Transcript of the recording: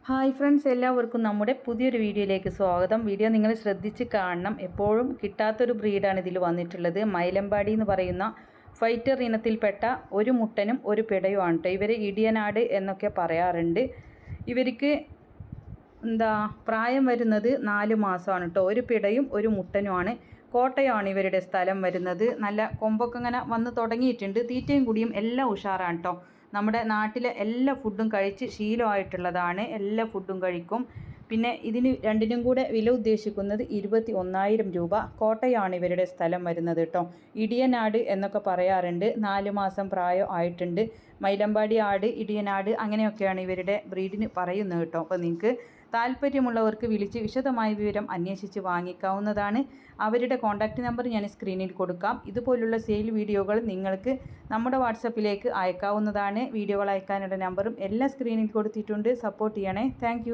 Hi friends, എല്ലാവർക്കും നമ്മുടെ പുതിയൊരു വീഡിയോയിലേക്ക് സ്വാഗതം. വീഡിയോ നിങ്ങൾ ശ്രദ്ധിച്ച് കാണണം. എപ്പോഴും കിട്ടാത്തൊരു ബ്രീഡാണ് ഇതിൽ വന്നിട്ടുള്ളത്. മൈലമ്പാടി എന്ന് പറയുന്ന ഫൈറ്റർ ഇനത്തിൽപ്പെട്ട ഒരു മുട്ടനും ഒരു പിടയുമാണ് കേട്ടോ. ഇവർ ഇടിയനാട് എന്നൊക്കെ പറയാറുണ്ട്. ഇവർക്ക് പ്രായം വരുന്നത് 4 മാസമാണ് കേട്ടോ. ഒരു പിടയും ഒരു മുട്ടനുമാണ്. കോട്ടയമാണ് ഇവരുടെ സ്ഥലം വരുന്നത്. നല്ല കൊമ്പൊക്കെ ഇങ്ങനെ വന്ന് തുടങ്ങിയിട്ടുണ്ട്. തീറ്റയും കുടിയും എല്ലാം ഉഷാറാണ് കേട്ടോ. നമ്മുടെ നാട്ടിലെ എല്ലാ ഫുഡും കഴിച്ച് ശീലമായിട്ടുള്ളതാണ്. എല്ലാ ഫുഡും കഴിക്കും. പിന്നെ ഇതിന് രണ്ടിനും കൂടെ വില ഉദ്ദേശിക്കുന്നത് 21,000 രൂപ. കോട്ടയമാണ് ഇവരുടെ സ്ഥലം വരുന്നത് കേട്ടോ. ഇടിയനാട് എന്നൊക്കെ പറയാറുണ്ട്. 4 മാസം പ്രായം ആയിട്ടുണ്ട്. മൈലമ്പാടി ആട്, ഇടിയനാട് അങ്ങനെയൊക്കെയാണ് ഇവരുടെ ബ്രീഡിന് പറയുന്നത് കേട്ടോ. അപ്പോൾ നിങ്ങൾക്ക് താല്പര്യമുള്ളവർക്ക് വിളിച്ച് വിശദമായ വിവരം അന്വേഷിച്ച് വാങ്ങിക്കാവുന്നതാണ്. അവരുടെ കോൺടാക്റ്റ് നമ്പർ ഞാൻ സ്ക്രീനിൽ കൊടുക്കാം. ഇതുപോലുള്ള സെയിൽ വീഡിയോകൾ നിങ്ങൾക്ക് നമ്മുടെ വാട്സപ്പിലേക്ക് അയക്കാവുന്നതാണ്. വീഡിയോകൾ അയക്കാനുള്ള നമ്പറും എല്ലാം സ്ക്രീനിൽ കൊടുത്തിട്ടുണ്ട്. സപ്പോർട്ട് ചെയ്യണേ. താങ്ക്